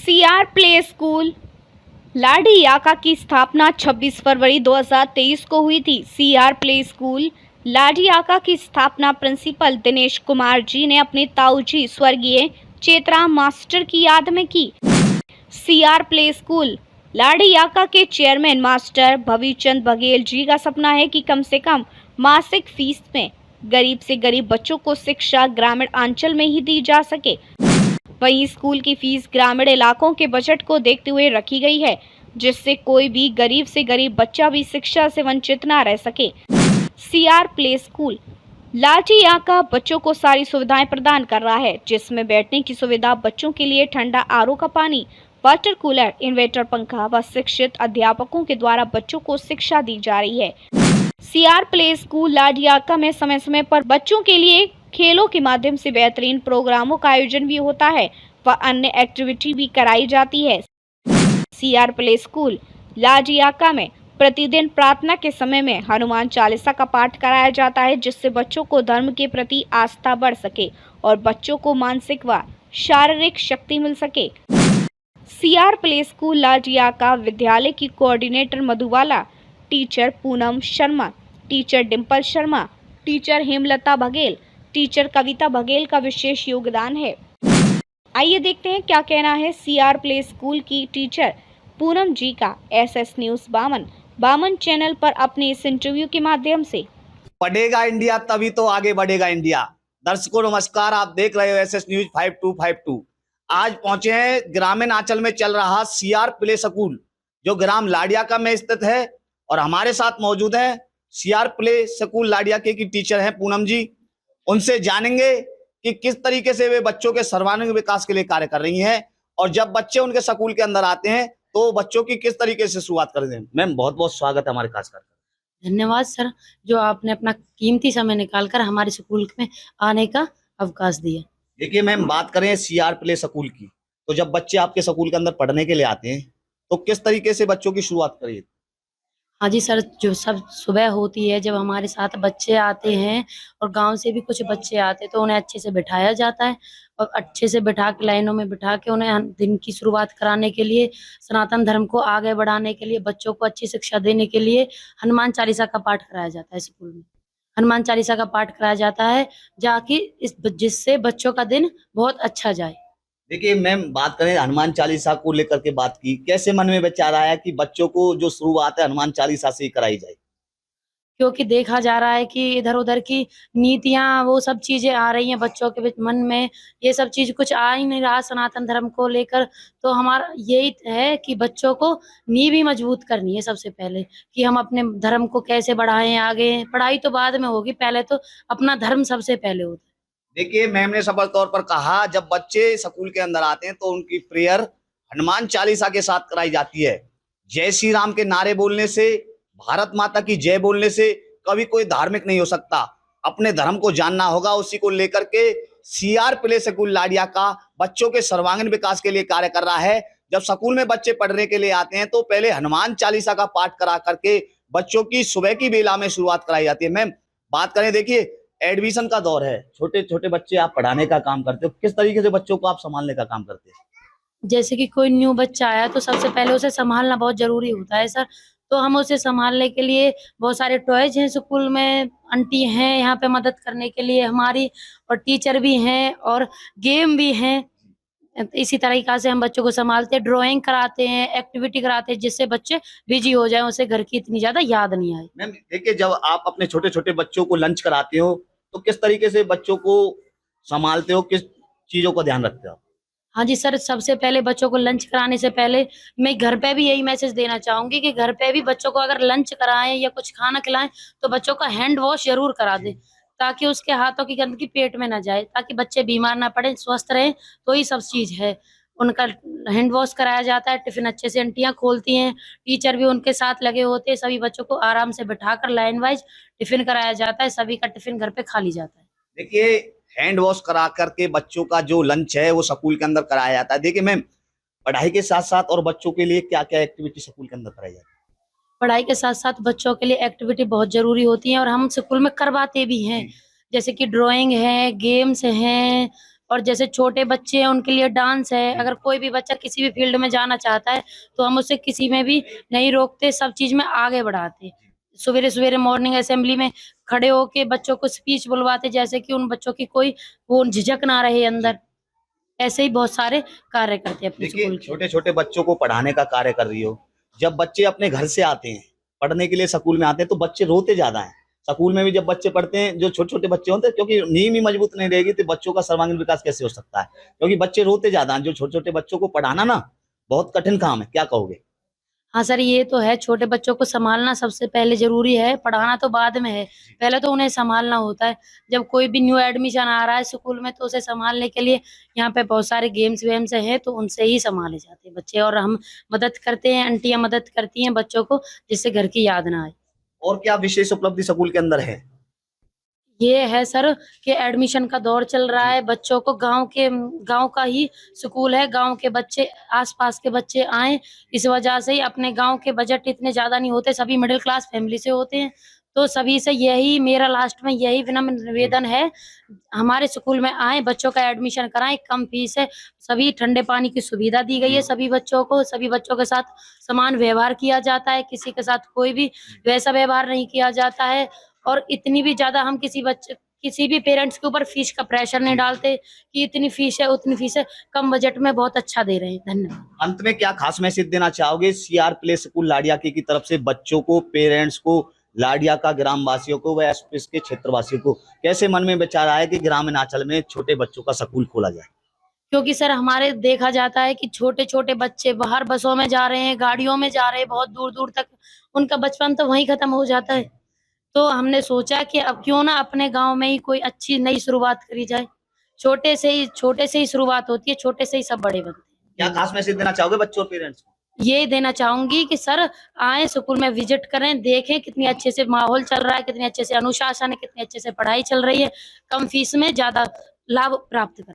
CR play school लाडियाका की स्थापना 26 फरवरी 2023 को हुई थी। सीआर प्ले स्कूल लाडियाका की स्थापना प्रिंसिपल दिनेश कुमार जी ने अपने ताऊजी स्वर्गीय चेतराम मास्टर की याद में की। सीआर प्ले स्कूल लाडियाका के चेयरमैन मास्टर भविचंद बघेल जी का सपना है कि कम से कम मासिक फीस में गरीब से गरीब बच्चों को शिक्षा ग्रामीण अंचल में ही दी जा सके। वहीं स्कूल की फीस ग्रामीण इलाकों के बजट को देखते हुए रखी गई है, जिससे कोई भी गरीब से गरीब बच्चा भी शिक्षा से वंचित न रह सके। सीआर प्ले स्कूल लाडियाका बच्चों को सारी सुविधाएं प्रदान कर रहा है, जिसमें बैठने की सुविधा, बच्चों के लिए ठंडा आरओ का पानी, वाटर कूलर, इन्वर्टर पंखा व शिक्षित अध्यापकों के द्वारा बच्चों को शिक्षा दी जा रही है। सीआर प्ले स्कूल लाडियाका में समय समय पर बच्चों के लिए खेलों के माध्यम से बेहतरीन प्रोग्रामों का आयोजन भी होता है व अन्य एक्टिविटी भी कराई जाती है। सीआर प्ले स्कूल लाडियाका में प्रतिदिन प्रार्थना के समय में हनुमान चालीसा का पाठ कराया जाता है, जिससे बच्चों को धर्म के प्रति आस्था बढ़ सके और बच्चों को मानसिक व शारीरिक शक्ति मिल सके। सीआर प्ले स्कूल लाडियाका विद्यालय की coordinator Madhubala, teacher Poonam Sharma, teacher Dimple Sharma, teacher Hemlata Baghel, teacher Kavita Baghel का विशेष योगदान है। आइए देखते हैं क्या कहना है सीआर प्ले स्कूल की टीचर पूनम जी का एसएस न्यूज बामन चैनल पर अपने इस इंटरव्यू के माध्यम से। पढ़ेगा इंडिया तभी तो आगे बढ़ेगा इंडिया। दर्शकों नमस्कार, आप देख रहे हो एसएस न्यूज 5252। आज पहुंचे हैं ग्रामीण आंचल में चल रहा सीआर प्ले स्कूल जो ग्राम लाडियाका में स्थित है, और हमारे साथ मौजूद है सीआर प्ले स्कूल लाडियाका की टीचर हैं पूनम जी। उनसे जानेंगे कि किस तरीके से वे बच्चों के सर्वांगीण विकास के लिए कार्य कर रही हैं, और जब बच्चे उनके स्कूल के अंदर आते हैं तो बच्चों की किस तरीके से शुरुआत करते हैं। मैम बहुत बहुत स्वागत है हमारे खास कर। धन्यवाद सर, जो आपने अपना कीमती समय निकालकर हमारे स्कूल में आने का अवकाश दिया। देखिए मैम, बात करें सीआर प्ले स्कूल की, तो जब बच्चे आपके स्कूल के अंदर पढ़ने के लिए आते हैं तो किस तरीके से बच्चों की शुरुआत करिए। हाँ जी सर, जो सब सुबह होती है, जब हमारे साथ बच्चे आते हैं और गांव से भी कुछ बच्चे आते हैं, तो उन्हें अच्छे से बिठाया जाता है और अच्छे से बिठा के लाइनों में बिठा के उन्हें दिन की शुरुआत कराने के लिए, सनातन धर्म को आगे बढ़ाने के लिए, बच्चों को अच्छी शिक्षा देने के लिए हनुमान चालीसा का पाठ कराया जाता है। स्कूल में हनुमान चालीसा का पाठ कराया जाता है जिससे बच्चों का दिन बहुत अच्छा जाए। देखिए मैम, बात करें हनुमान चालीसा को लेकर के, बात की कैसे मन में विचार आया कि बच्चों को जो शुरुआत है हनुमान चालीसा से ही कराई जाए। क्योंकि देखा जा रहा है कि इधर उधर की नीतियां, वो सब चीजें आ रही हैं बच्चों के मन में, ये सब चीज कुछ आ ही नहीं रहा सनातन धर्म को लेकर। तो हमारा यही है कि बच्चों को नींव ही मजबूत करनी है सबसे पहले, कि हम अपने धर्म को कैसे बढ़ाएं आगे। पढ़ाई तो बाद में होगी, पहले तो अपना धर्म सबसे पहले होता है। देखिए मैम ने सफल तौर पर कहा, जब बच्चे स्कूल के अंदर आते हैं तो उनकी प्रेयर हनुमान चालीसा के साथ कराई जाती है। जय श्री राम के नारे बोलने से, भारत माता की जय बोलने से कभी कोई धार्मिक नहीं हो सकता। अपने धर्म को जानना होगा, उसी को लेकर के सीआर प्ले स्कूल लाडियाका बच्चों के सर्वांगीण विकास के लिए कार्य कर रहा है। जब स्कूल में बच्चे पढ़ने के लिए आते हैं तो पहले हनुमान चालीसा का पाठ करा करके बच्चों की सुबह की बेला में शुरुआत कराई जाती है। मैम बात करें, देखिए एडमिशन का दौर है, छोटे छोटे बच्चे आप पढ़ाने का काम करते हो, किस तरीके से बच्चों को आप संभालने का काम करते हैं। जैसे कि कोई न्यू बच्चा आया तो सबसे पहले उसे संभालना बहुत जरूरी होता है सर। तो हम उसे संभालने के लिए बहुत सारे टॉयज हैं स्कूल में, आंटी हैं यहाँ पे मदद करने के लिए हमारी, और टीचर भी हैं और गेम भी हैं। इसी तरीका से हम बच्चों को संभालते हैं, ड्राइंग कराते हैं, एक्टिविटी कराते हैं, जिससे बच्चे बिजी हो जाएं, उसे घर की इतनी ज्यादा याद नहीं आए। मैम देखिए, जब आप अपने छोटे छोटे बच्चों को लंच कराते हो तो किस तरीके से बच्चों को संभालते हो, किस चीजों का ध्यान रखते हो। हाँ जी सर, सबसे पहले बच्चों को लंच कराने से पहले मैं घर पे भी यही मैसेज देना चाहूंगी कि घर पे भी बच्चों को अगर लंच कराएं या कुछ खाना खिलाएं तो बच्चों का हैंड वॉश जरूर करा दें, ताकि उसके हाथों की गंदगी पेट में ना जाए, ताकि बच्चे बीमार ना पड़े, स्वस्थ रहें। तो ये सब चीज है, उनका हैंड वॉश कराया जाता है, टिफिन अच्छे से आंटियां खोलती हैं, टीचर भी उनके साथ लगे होते हैं। सभी बच्चों को आराम से बिठाकर लाइन वाइज टिफिन कराया जाता है, सभी का टिफिन घर पे खा ली जाता है। देखिए हैंड वॉश करा करके बच्चों का जो लंच है वो स्कूल के अंदर कराया जाता है। देखिए मैम, पढ़ाई के साथ साथ और बच्चों के लिए क्या क्या एक्टिविटी स्कूल के अंदर कराई जाती है। पढ़ाई के साथ साथ बच्चों के लिए एक्टिविटी बहुत जरूरी होती है और हम स्कूल में करवाते भी हैं, जैसे कि ड्राइंग है, गेम्स हैं और जैसे छोटे बच्चे हैं उनके लिए डांस है। अगर कोई भी बच्चा किसी भी फील्ड में जाना चाहता है तो हम उसे किसी में भी नहीं रोकते, सब चीज में आगे बढ़ाते। सवेरे सवेरे मॉर्निंग असेंबली में खड़े होके बच्चों को स्पीच बुलवाते, जैसे कि उन बच्चों की कोई वो झिझक ना रहे अंदर। ऐसे ही बहुत सारे कार्य करते हैं अपने देखिए, स्कूल के। छोटे छोटे बच्चों को पढ़ाने का कार्य कर रही हो। जब बच्चे अपने घर से आते हैं पढ़ने के लिए, स्कूल में आते हैं, तो बच्चे रोते ज्यादा हैं। स्कूल में भी जब बच्चे पढ़ते हैं, जो छोटे छोटे बच्चे होते हैं, क्योंकि नींव ही मजबूत नहीं रहेगी तो बच्चों का सर्वांगीण विकास कैसे हो सकता है? क्योंकि बच्चे रोते ज्यादा हैं। जो छोटे छोटे बच्चों को पढ़ाना ना बहुत कठिन काम है, क्या कहोगे? हाँ सर, ये तो है, छोटे बच्चों को संभालना सबसे पहले ज़रूरी है, पढ़ाना तो बाद में है। पहले तो उन्हें संभालना होता है। जब कोई भी न्यू एडमिशन आ रहा है स्कूल में तो उसे संभालने के लिए यहाँ पे बहुत सारे गेम्स-वेम्स हैं, तो उनसे ही संभाले जाते हैं बच्चे, और हम मदद करते हैं, आंटियाँ मदद करती हैं बच्चों को, जिससे घर की याद ना आए। और क्या विशेष उपलब्धि स्कूल के अंदर है? ये है सर कि एडमिशन का दौर चल रहा है, बच्चों को गाँव का ही स्कूल है, गाँव के बच्चे, आस-पास के बच्चे आएँ, इस वजह से ही अपने गाँव के बजट इतने ज़्यादा नहीं होते, सभी मिडिल क्लास फैमिली से होते हैं। तो सभी से यही मेरा लास्ट में यही विनम्र निवेदन है, हमारे स्कूल में आएँ, बच्चों का एडमिशन कराएँ, कम फीस है, सभी ठंडे पानी की सुविधा दी गई है सभी बच्चों को, सभी बच्चों के साथ समान व्यवहार किया जाता है, किसी के साथ कोई भी वैसा व्यवहार नहीं किया जाता है। और इतनी भी ज़्यादा हम किसी भी पेरेंट्स के ऊपर फीस का प्रेशर नहीं डालते कि इतनी फीस है, उतनी फीस है, कम बजट में बहुत अच्छा दे रहे हैं। धन्यवाद। अंत में क्या खास मैसेज देना चाहोगे सीआर प्ले स्कूल लाड़ियाके की तरफ से बच्चों को, पेरेंट्स को, लाड़ियाका ग्राम वासियों को व आसपास के क्षेत्रवासियों को? कैसे मन में विचार आया कि ग्रामीण अंचल में छोटे बच्चों का स्कूल खोला जाए? क्योंकि सर हमारे देखा जाता है कि छोटे-छोटे बच्चे बाहर बसों में जा रहे हैं, गाड़ियों में जा रहे हैं बहुत दूर-दूर तक, उनका बचपन तो वहीं खत्म हो जाता है। तो हमने सोचा कि अब क्यों ना अपने गाँव में ही कोई अच्छी नई शुरुआत करी जाए। छोटे से ही शुरुआत होती है, छोटे से ही सब बड़े बनते क्या हैं। खास मैसेज देना चाहोगे बच्चों और पेरेंट्स को? ये देना चाहूँगी कि सर आएँ स्कूल में विज़िट करें, देखें कितनी अच्छे से माहौल चल रहा है, कितने अच्छे से अनुशासन है, कितने अच्छे से पढ़ाई चल रही है, कम फीस में ज़्यादा लाभ प्राप्त करें।